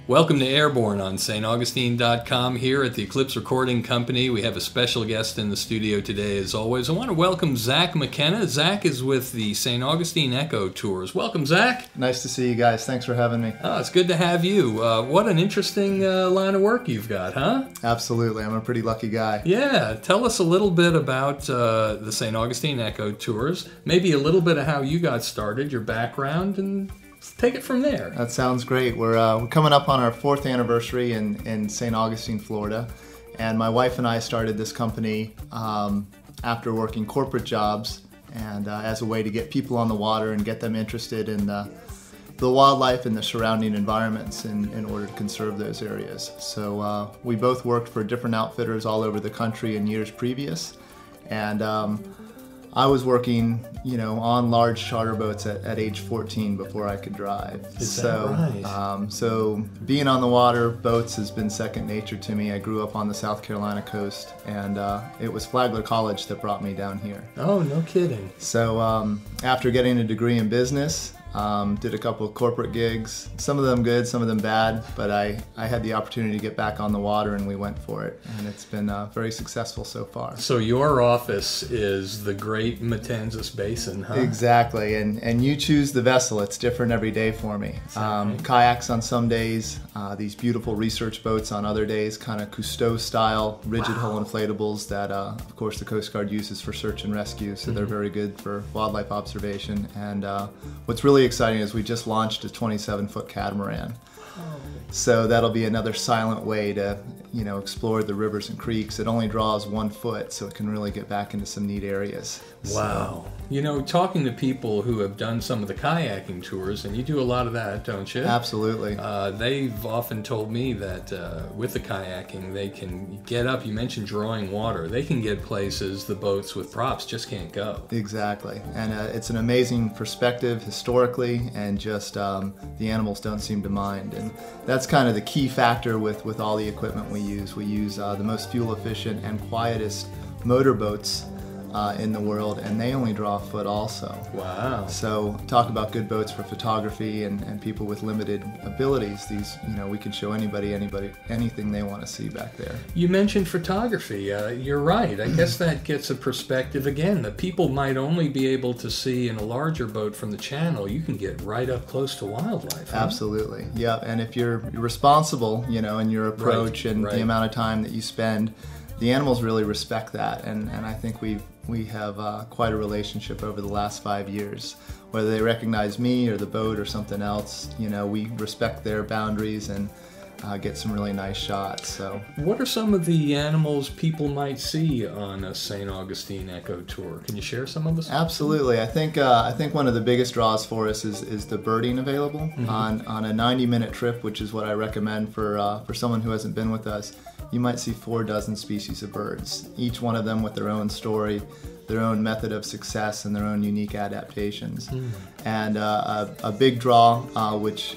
Welcome to Airborne on staugustine.com here at the Eclipse Recording Company. We have a special guest in the studio today, as always. I want to welcome Zach McKenna. Zach is with the St. Augustine Echo Tours. Welcome, Zach. Nice to see you guys. Thanks for having me. Oh, it's good to have you. What an interesting line of work you've got, huh? Absolutely. I'm a pretty lucky guy. Yeah. Tell us a little bit about the St. Augustine Echo Tours, maybe a little bit of how you got started, your background, and take it from there. That sounds great. We're coming up on our 4th anniversary in St. Augustine, Florida. And my wife and I started this company after working corporate jobs and as a way to get people on the water and get them interested in the wildlife and the surrounding environments in order to conserve those areas. So we both worked for different outfitters all over the country in years previous. And I was working, on large charter boats at age 14 before I could drive. Is that right? So being on the water, boats has been second nature to me. I grew up on the South Carolina coast, and it was Flagler College that brought me down here. Oh, no kidding. So after getting a degree in business, did a couple of corporate gigs, some of them good, some of them bad, but I had the opportunity to get back on the water and we went for it, and it's been very successful so far. So your office is the Great Matanzas Basin, huh? Exactly, and you choose the vessel. It's different every day for me. Kayaks on some days, these beautiful research boats on other days, kind of Cousteau style, rigid hull inflatables that of course the Coast Guard uses for search and rescue, so they're very good for wildlife observation. And what's really exciting is we just launched a 27-foot catamaran. So that'll be another silent way to, explore the rivers and creeks. It only draws 1 foot, so it can really get back into some neat areas. Wow. Talking to people who have done some of the kayaking tours, and you do a lot of that, don't you? Absolutely. They've often told me that with the kayaking, they can get up, you mentioned drawing water, they can get places the boats with props just can't go. Exactly. And it's an amazing perspective historically, and just the animals don't seem to mind. And that's kind of the key factor with all the equipment we use. We use the most fuel efficient and quietest motorboats in the world, and they only draw a foot also. Wow. So talk about good boats for photography and people with limited abilities. These, we can show anybody, anything they want to see back there. You mentioned photography. You're right. I guess that gets a perspective again that people might only be able to see in a larger boat from the channel. You can get right up close to wildlife. Huh? Absolutely. Yeah. And if you're responsible, in your approach and the amount of time that you spend, the animals really respect that, and I think we have quite a relationship over the last 5 years. Whether they recognize me or the boat or something else, we respect their boundaries and get some really nice shots. So, what are some of the animals people might see on a St. Augustine Echo Tour? Can you share some of us? Absolutely. I think one of the biggest draws for us is the birding available on a 90-minute trip, which is what I recommend for someone who hasn't been with us. You might see 4 dozen species of birds, each one of them with their own story, their own method of success, and their own unique adaptations. And a big draw, which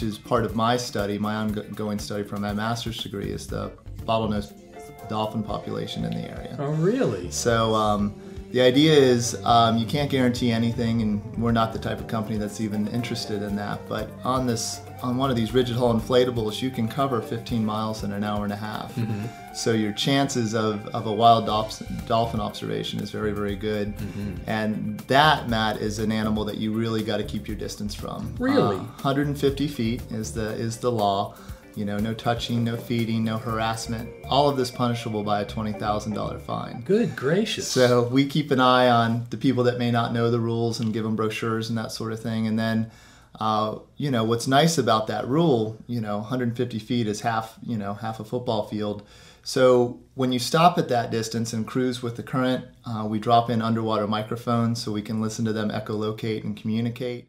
is part of my study, my ongoing study from my master's degree, is the bottlenose dolphin population in the area. Oh, really? So the idea is you can't guarantee anything, and we're not the type of company that's even interested in that, but on one of these rigid hull inflatables, you can cover 15 miles in an hour and a half. So your chances of a wild dolphin observation is very, very good. And that, Matt, is an animal that you really got to keep your distance from. Really? 150 feet is the law. No touching, no feeding, no harassment. All of this punishable by a $20,000 fine. Good gracious. So we keep an eye on the people that may not know the rules and give them brochures and that sort of thing. And then, what's nice about that rule, 150 feet is half a football field. So when you stop at that distance and cruise with the current, we drop in underwater microphones so we can listen to them echolocate and communicate.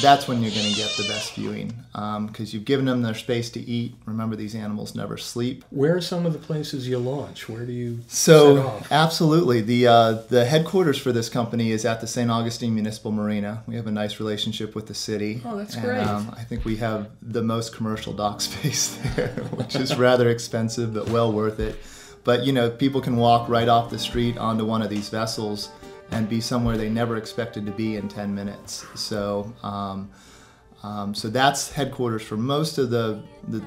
that's when you're going to get the best viewing, because you've given them their space to eat. Remember, these animals never sleep. Where are some of the places you launch? Where do you set So off? absolutely, the headquarters for this company is at the St. Augustine Municipal Marina. We have a nice relationship with the city. Oh, that's and, great. I think we have the most commercial dock space there, which is rather expensive but well worth it. But people can walk right off the street onto one of these vessels and be somewhere they never expected to be in 10 minutes. So so that's headquarters for most of the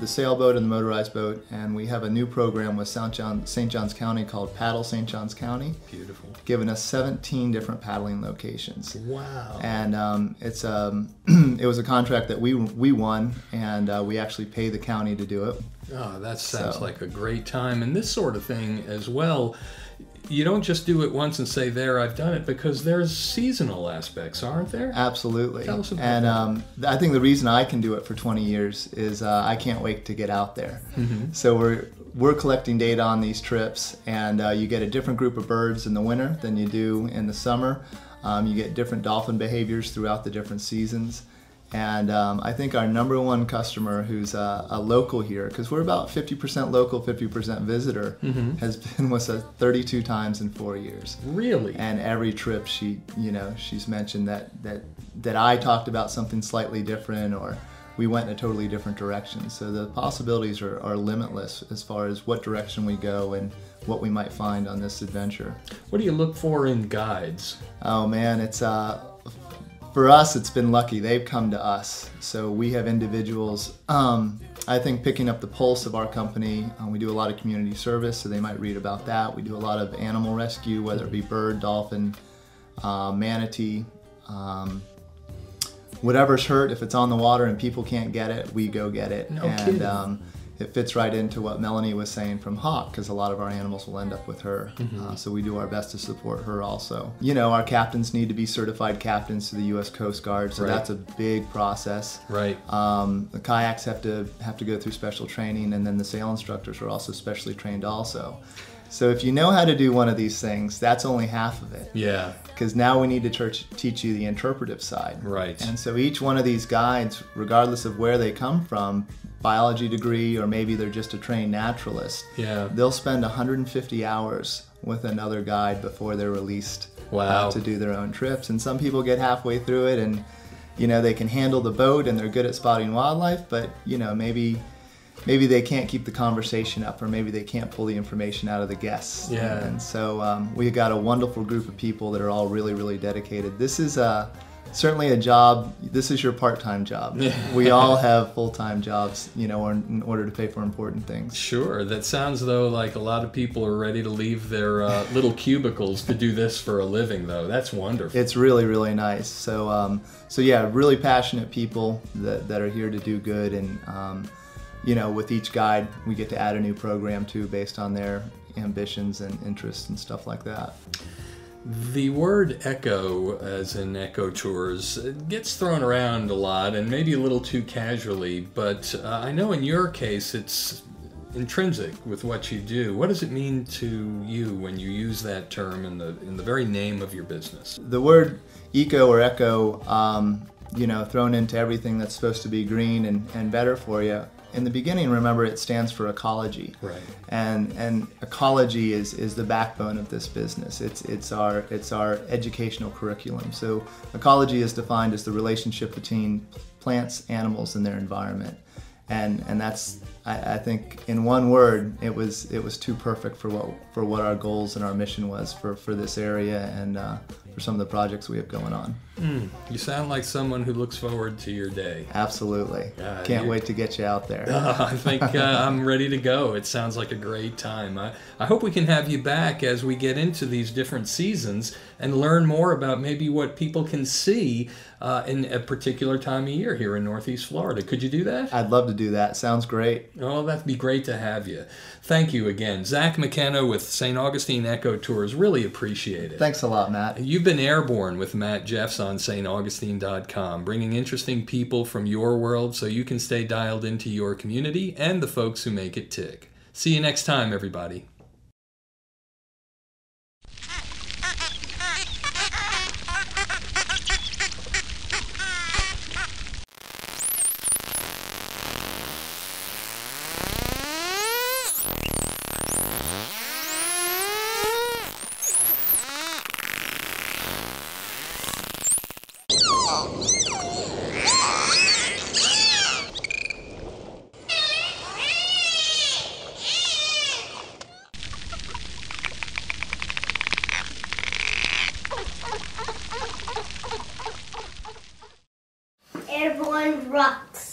sailboat and the motorized boat. And we have a new program with St. Johns County called Paddle St. Johns County. Beautiful. Giving us 17 different paddling locations. Wow. And it was a contract that we won, and we actually pay the county to do it. Oh, that sounds like a great time. And this sort of thing as well, you don't just do it once and say, there, I've done it, because there's seasonal aspects, aren't there? Absolutely. Tell us about and I think the reason I can do it for 20 years is I can't wait to get out there. Mm-hmm. So we're collecting data on these trips, and you get a different group of birds in the winter than you do in the summer. You get different dolphin behaviors throughout the different seasons. And I think our number one customer, who's a local here, because we're about 50% local, 50% visitor, Mm-hmm. has been with us 32 times in 4 years. Really? And every trip she's mentioned that I talked about something slightly different, or we went in a totally different direction. So the possibilities are limitless as far as what direction we go and what we might find on this adventure. What do you look for in guides? Oh man, it's for us, it's been lucky. They've come to us. So we have individuals, I think, picking up the pulse of our company. We do a lot of community service, so they might read about that. We do a lot of animal rescue, whether it be bird, dolphin, manatee. Whatever's hurt, if it's on the water and people can't get it, we go get it. No kidding. It fits right into what Melanie was saying from Hawk, because a lot of our animals will end up with her. Mm-hmm. So we do our best to support her also. Our captains need to be certified captains to the U.S. Coast Guard, so Right. that's a big process. Right. The kayaks have to go through special training, and then the sail instructors are also specially trained also. So if you know how to do one of these things, that's only half of it. Yeah. Because now we need to teach you the interpretive side. Right. And so each one of these guides, regardless of where they come from, biology degree, or maybe they're just a trained naturalist, Yeah. they'll spend 150 hours with another guide before they're released Wow. to do their own trips. And some people get halfway through it and they can handle the boat and they're good at spotting wildlife, but maybe they can't keep the conversation up, or maybe they can't pull the information out of the guests. Yeah. And so we've got a wonderful group of people that are all really, really dedicated. This is certainly a job. This is your part-time job. We all have full-time jobs, in order to pay for important things. Sure. That sounds, though, like a lot of people are ready to leave their little cubicles to do this for a living, though. That's wonderful. It's really, really nice. So yeah, really passionate people that are here to do good. And, with each guide, we get to add a new program, too, based on their ambitions and interests and stuff like that. The word eco, as in eco tours, gets thrown around a lot, and maybe a little too casually, but I know in your case it's intrinsic with what you do. What does it mean to you when you use that term in the very name of your business? The word eco or eco, thrown into everything that's supposed to be green and better for you. In the beginning, remember, it stands for ecology. Right. And ecology is the backbone of this business. It's our educational curriculum. So ecology is defined as the relationship between plants, animals, and their environment. And that's, I think, in one word, it was too perfect for what our goals and our mission was for this area and for some of the projects we have going on. You sound like someone who looks forward to your day. Absolutely. Can't wait to get you out there. I think I'm ready to go. It sounds like a great time. I hope we can have you back as we get into these different seasons and learn more about maybe what people can see in a particular time of year here in Northeast Florida. Could you do that? I'd love to do that. Sounds great. Oh, that'd be great to have you. Thank you again. Zach McKenna with St. Augustine Eco Tours. Really appreciate it. Thanks a lot, Matt. You've been Airborne with Matt Jeffs on staugustine.com, bringing interesting people from your world so you can stay dialed into your community and the folks who make it tick. See you next time, everybody. on rocks.